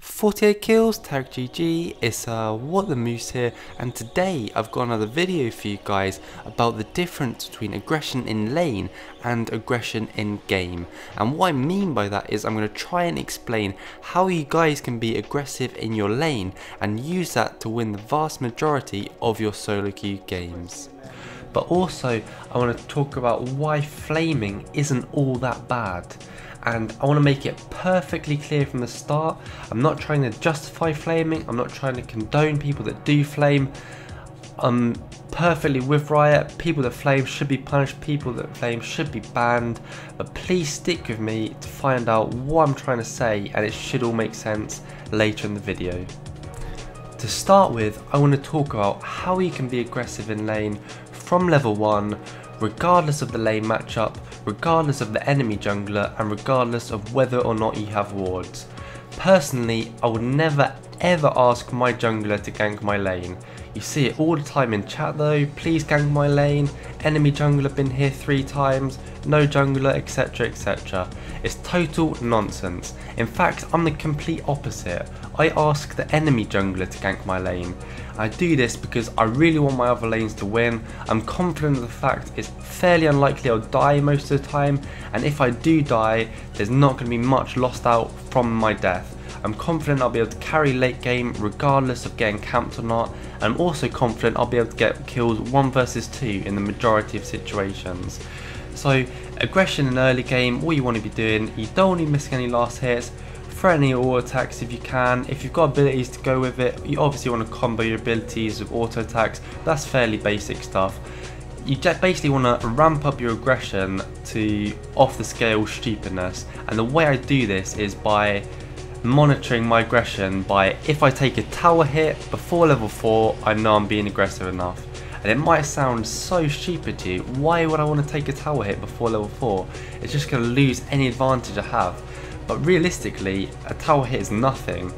48 kills, tag GG, it's What the Moose here, and today I've got another video for you guys about the difference between aggression in lane and aggression in game. And what I mean by that is I'm going to try and explain how you guys can be aggressive in your lane and use that to win the vast majority of your solo queue games. But also I want to talk about why flaming isn't all that bad. And I want to make it perfectly clear from the start, I'm not trying to justify flaming, I'm not trying to condone people that do flame. I'm perfectly with Riot, people that flame should be punished, people that flame should be banned, but please stick with me to find out what I'm trying to say, and it should all make sense later in the video. To start with, I want to talk about how you can be aggressive in lane from level 1, regardless of the lane matchup, regardless of the enemy jungler, and regardless of whether or not you have wards. Personally, I would never ever ask my jungler to gank my lane. You see it all the time in chat though, please gank my lane, enemy jungler been here 3 times, no jungler, etc, etc. It's total nonsense. In fact, I'm the complete opposite. I ask the enemy jungler to gank my lane. I do this because I really want my other lanes to win. I'm confident of the fact it's fairly unlikely I'll die most of the time, and if I do die, there's not going to be much lost out from my death. I'm confident I'll be able to carry late game regardless of getting camped or not, and I'm also confident I'll be able to get kills 1 versus 2 in the majority of situations. So aggression in early game, all you want to be doing, you don't want to be missing any last hits, throw any auto attacks if you can. If you've got abilities to go with it, you obviously want to combo your abilities with auto attacks, that's fairly basic stuff. You basically want to ramp up your aggression to off the scale stupidness, and the way I do this is by monitoring my aggression by, if I take a tower hit before level 4, I know I'm being aggressive enough. And it might sound so stupid to you, why would I want to take a tower hit before level 4? It's just going to lose any advantage I have. But realistically, a tower hit is nothing.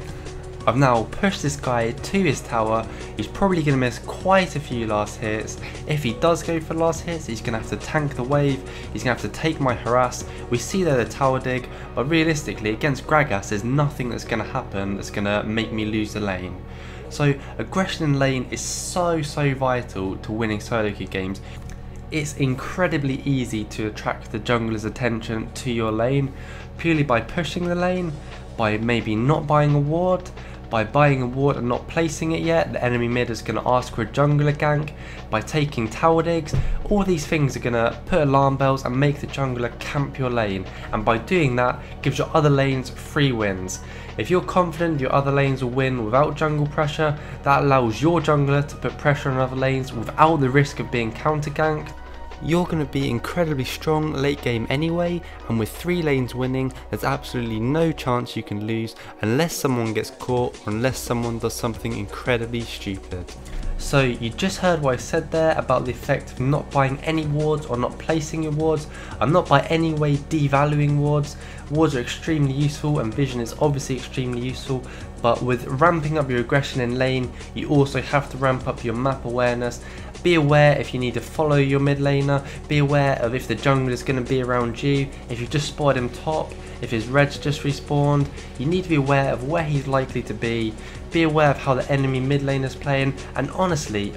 I've now pushed this guy to his tower, he's probably going to miss quite a few last hits. If he does go for last hits, he's going to have to tank the wave, he's going to have to take my harass. We see there the tower dig, but realistically against Gragas there's nothing that's going to happen that's going to make me lose the lane. So aggression in lane is so vital to winning solo queue games. It's incredibly easy to attract the jungler's attention to your lane purely by pushing the lane, by maybe not buying a ward, by buying a ward and not placing it yet, the enemy mid is going to ask for a jungler gank, by taking tower digs. All these things are going to put alarm bells and make the jungler camp your lane, and by doing that gives your other lanes free wins. If you're confident your other lanes will win without jungle pressure, that allows your jungler to put pressure on other lanes without the risk of being counter ganked. You're going to be incredibly strong late game anyway, and with 3 lanes winning there's absolutely no chance you can lose unless someone gets caught or unless someone does something incredibly stupid. So you just heard what I said there about the effect of not buying any wards or not placing your wards. I'm not by any way devaluing wards. Wards are extremely useful and vision is obviously extremely useful, but with ramping up your aggression in lane you also have to ramp up your map awareness. Be aware if you need to follow your mid laner, be aware of if the jungler is going to be around you, if you've just spotted him top, if his red's just respawned, you need to be aware of where he's likely to be aware of how the enemy mid lane is playing, and honestly,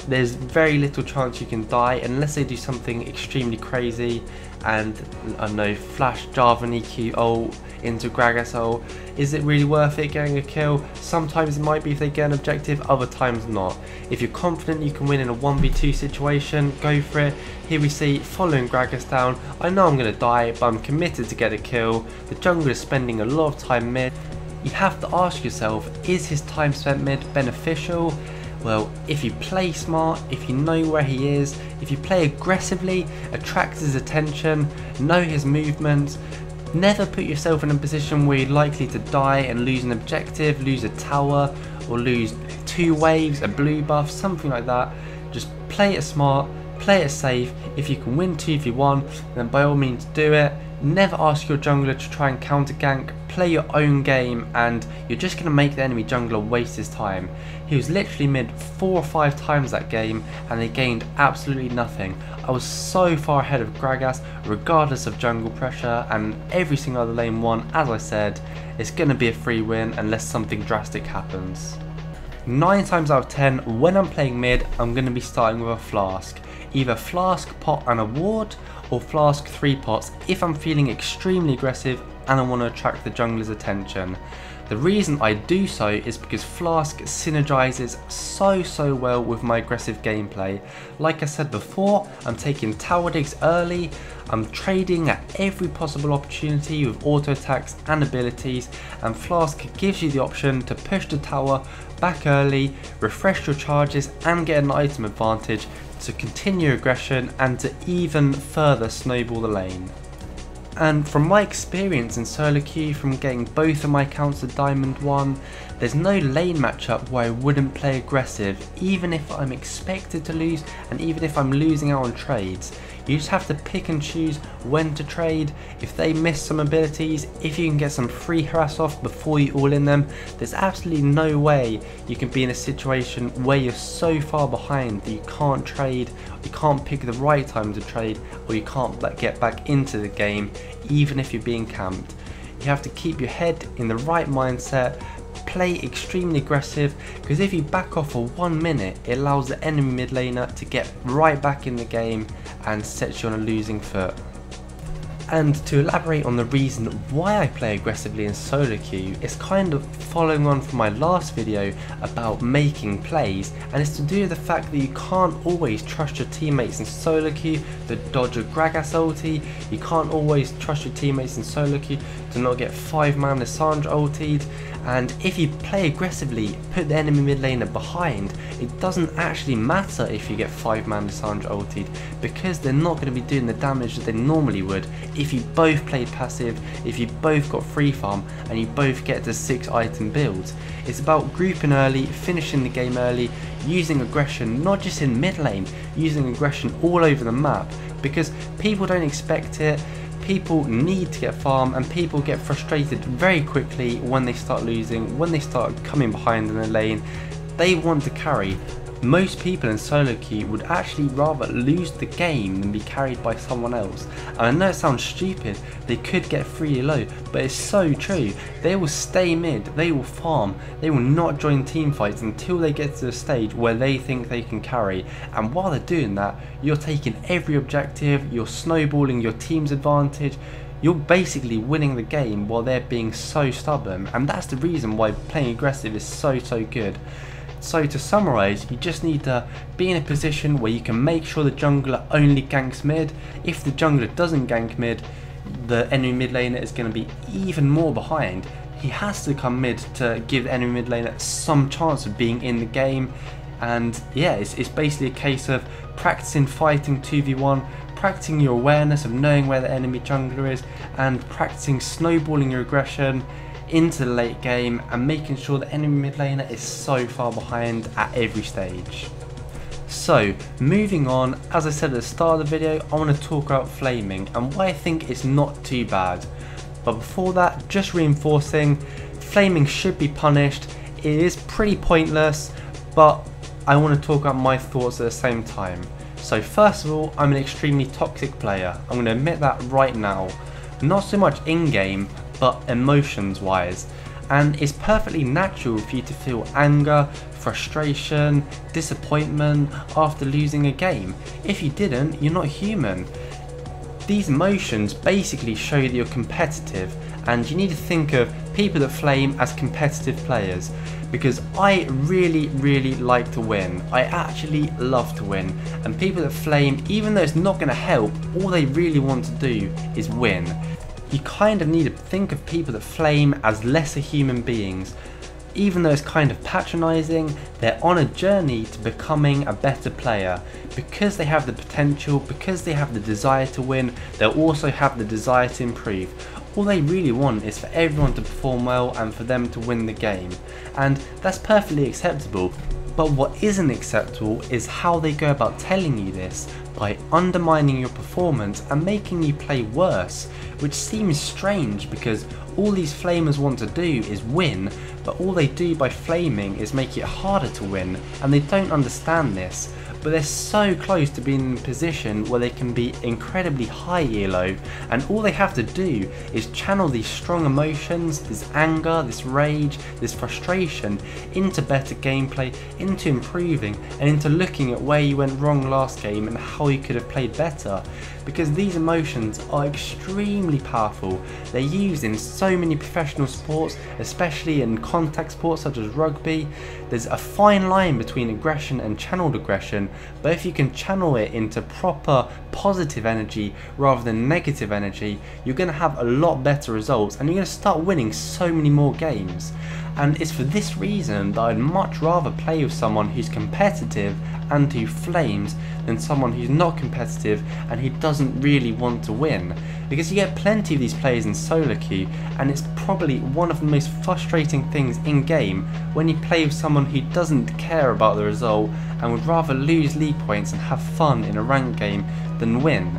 there's very little chance you can die unless they do something extremely crazy and, I don't know, flash Jarvan EQ ult into Gragas ult. Is it really worth it getting a kill? Sometimes it might be if they get an objective, other times not. If you're confident you can win in a 1v2 situation, go for it. Here we see following Gragas down. I know I'm going to die, but I'm committed to get a kill. The jungler is spending a lot of time mid. You have to ask yourself, is his time spent mid beneficial? Well, if you play smart, if you know where he is, if you play aggressively, attract his attention, know his movements, never put yourself in a position where you're likely to die and lose an objective, lose a tower, or lose 2 waves, a blue buff, something like that. Just play it smart, play it safe. If you can win 2v1, then by all means do it. Never ask your jungler to try and counter gank, play your own game, and you're just going to make the enemy jungler waste his time. He was literally mid 4 or 5 times that game and they gained absolutely nothing. I was so far ahead of Gragas regardless of jungle pressure, and every single other lane won. As I said, it's going to be a free win unless something drastic happens. 9 times out of 10 when I'm playing mid, I'm going to be starting with a flask. Either flask, pot and a ward, or flask 3 pots if I'm feeling extremely aggressive and I want to attract the jungler's attention. The reason I do so is because flask synergizes so well with my aggressive gameplay. Like I said before, I'm taking tower digs early, I'm trading at every possible opportunity with auto attacks and abilities, and flask gives you the option to push the tower back early, refresh your charges and get an item advantage to continue aggression and to even further snowball the lane. And from my experience in solo queue, from getting both of my accounts to Diamond 1, there's no lane matchup where I wouldn't play aggressive, even if I'm expected to lose and even if I'm losing out on trades. You just have to pick and choose when to trade. If they miss some abilities, if you can get some free harass off before you all in them, there's absolutely no way you can be in a situation where you're so far behind that you can't trade, you can't pick the right time to trade, or you can't get back into the game even if you're being camped. You have to keep your head in the right mindset, play extremely aggressive, because if you back off for 1 minute, it allows the enemy mid laner to get right back in the game and sets you on a losing foot. And to elaborate on the reason why I play aggressively in solo queue, it's kind of following on from my last video about making plays, and it's to do with the fact that you can't always trust your teammates in solo queue to dodge a Gragas ulti, you can't always trust your teammates in solo queue to not get 5-man Lissandra ultied, and if you play aggressively, put the enemy mid laner behind, it doesn't actually matter if you get 5-man Lissandra ultied, because they're not going to be doing the damage that they normally would if you both played passive, if you both got free farm and you both get to 6 item builds. It's about grouping early, finishing the game early, using aggression not just in mid lane, using aggression all over the map, because people don't expect it. People need to get farm and people get frustrated very quickly when they start losing, when they start coming behind in the lane. They want to carry. Most people in solo queue would actually rather lose the game than be carried by someone else. And I know it sounds stupid, they could get free low, but it's so true. They will stay mid, they will farm, they will not join team fights until they get to the stage where they think they can carry. And while they're doing that, you're taking every objective, you're snowballing your team's advantage, you're basically winning the game while they're being so stubborn. And that's the reason why playing aggressive is so good. So to summarise, you just need to be in a position where you can make sure the jungler only ganks mid. If the jungler doesn't gank mid, the enemy mid laner is going to be even more behind. He has to come mid to give the enemy mid laner some chance of being in the game. And yeah, it's basically a case of practicing fighting 2v1, practicing your awareness of knowing where the enemy jungler is, and practicing snowballing your aggression into the late game and making sure the enemy mid laner is so far behind at every stage. So moving on, as I said at the start of the video, I want to talk about flaming and why I think it's not too bad. But before that, just reinforcing, flaming should be punished. It is pretty pointless, but I want to talk about my thoughts at the same time. So first of all, I'm an extremely toxic player. I'm going to admit that right now. Not so much in-game, but emotions wise, and it's perfectly natural for you to feel anger, frustration, disappointment after losing a game. If you didn't, you're not human. These emotions basically show that you're competitive, and you need to think of people that flame as competitive players, because I really like to win. I actually love to win, and people that flame, even though it's not going to help, all they really want to do is win. You kind of need to think of people that flame as lesser human beings. Even though it's kind of patronising, they're on a journey to becoming a better player. Because they have the potential, because they have the desire to win, they'll also have the desire to improve. All they really want is for everyone to perform well and for them to win the game. And that's perfectly acceptable. But what isn't acceptable is how they go about telling you this, by undermining your performance and making you play worse, which seems strange because all these flamers want to do is win, but all they do by flaming is make it harder to win, and they don't understand this. But they're so close to being in a position where they can be incredibly high elo, and all they have to do is channel these strong emotions, this anger, this rage, this frustration into better gameplay, into improving, and into looking at where you went wrong last game and how you could have played better. Because these emotions are extremely powerful. They're used in so many professional sports, especially in contact sports such as rugby. There's a fine line between aggression and channeled aggression, but if you can channel it into proper positive energy rather than negative energy, you're going to have a lot better results and you're going to start winning so many more games. And it's for this reason that I'd much rather play with someone who's competitive and who flames than someone who's not competitive and who doesn't really want to win. Because you get plenty of these players in solo queue, and it's probably one of the most frustrating things in game when you play with someone who doesn't care about the result and would rather lose league points and have fun in a ranked game than win.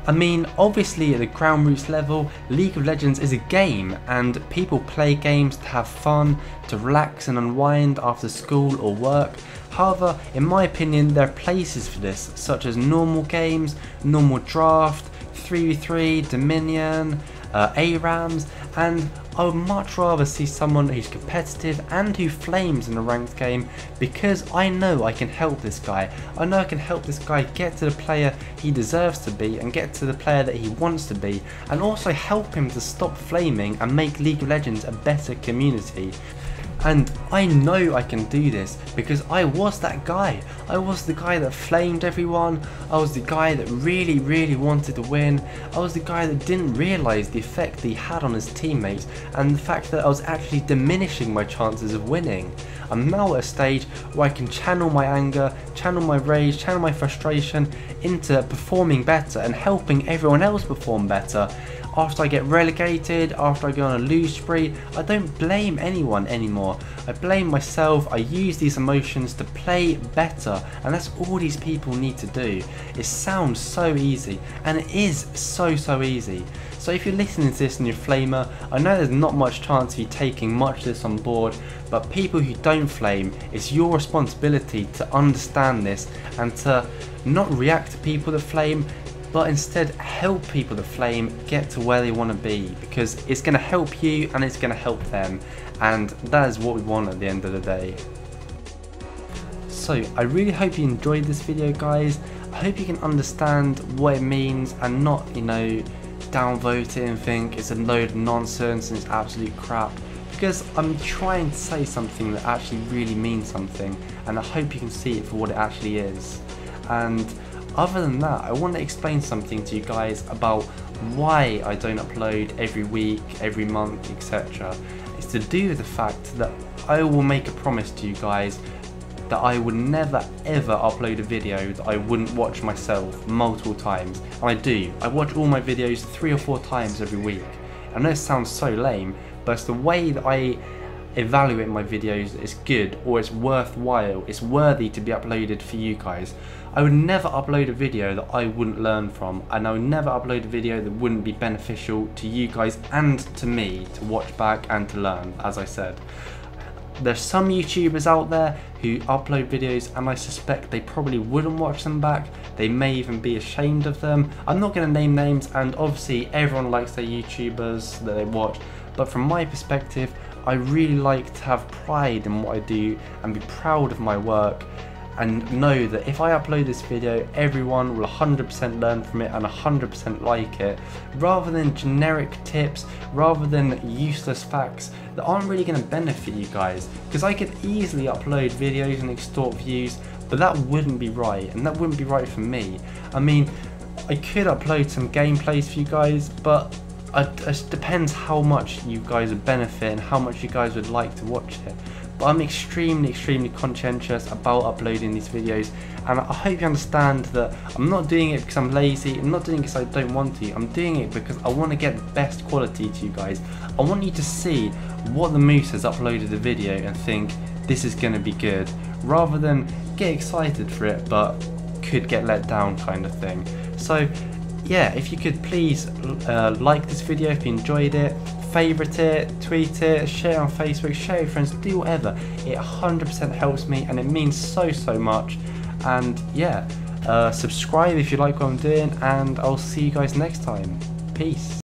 I mean, obviously at the ground roots level, League of Legends is a game and people play games to have fun, to relax and unwind after school or work. However, in my opinion, there are places for this, such as normal games, normal draft, 3v3, Dominion, ARAMs, and I would much rather see someone who's competitive and who flames in a ranked game, because I know I can help this guy. I know I can help this guy get to the player he deserves to be and get to the player that he wants to be, and also help him to stop flaming and make League of Legends a better community. And I know I can do this because I was that guy. I was the guy that flamed everyone. I was the guy that really wanted to win. I was the guy that didn't realise the effect that he had on his teammates and the fact that I was actually diminishing my chances of winning. I'm now at a stage where I can channel my anger, channel my rage, channel my frustration into performing better and helping everyone else perform better. After I get relegated, after I go on a lose spree, I don't blame anyone anymore. I blame myself. I use these emotions to play better, and that's all these people need to do. It sounds so easy, and it is so easy. So if you're listening to this and you're a flamer, I know there's not much chance of you taking much of this on board, but people who don't flame, it's your responsibility to understand this and to not react to people that flame, but instead help people that flame get to where they want to be, because it's going to help you and it's going to help them, and that is what we want at the end of the day. So I really hope you enjoyed this video, guys. I hope you can understand what it means and not, you know, downvote it and think it's a load of nonsense and it's absolute crap, because I'm trying to say something that actually really means something, and I hope you can see it for what it actually is. And other than that, I want to explain something to you guys about why I don't upload every week, every month, etc. It's to do with the fact that I will make a promise to you guys that I would never ever upload a video that I wouldn't watch myself multiple times. And I do. I watch all my videos 3 or 4 times every week. I know it sounds so lame, but it's the way that I evaluate my videos is good, or it's worthwhile, it's worthy to be uploaded for you guys. I would never upload a video that I wouldn't learn from, and I would never upload a video that wouldn't be beneficial to you guys and to me to watch back and to learn, as I said. There's some YouTubers out there who upload videos and I suspect they probably wouldn't watch them back. They may even be ashamed of them. I'm not going to name names, and obviously everyone likes their YouTubers that they watch, but from my perspective, I really like to have pride in what I do and be proud of my work, and know that if I upload this video, everyone will 100% learn from it and 100% like it, rather than generic tips, rather than useless facts that aren't really going to benefit you guys. Because I could easily upload videos and extort views, but that wouldn't be right, and that wouldn't be right for me. I mean, I could upload some gameplays for you guys, but it depends how much you guys would benefit and how much you guys would like to watch it. But I'm extremely conscientious about uploading these videos, and I hope you understand that I'm not doing it because I'm lazy, I'm not doing it because I don't want to, I'm doing it because I want to get the best quality to you guys. I want you to see what the Moose has uploaded a video and think, this is going to be good, rather than get excited for it but could get let down kind of thing. So yeah, if you could please like this video if you enjoyed it, favourite it, tweet it, share it on Facebook, share it with friends, do whatever. It 100% helps me and it means so much. And yeah, subscribe if you like what I'm doing, and I'll see you guys next time. Peace.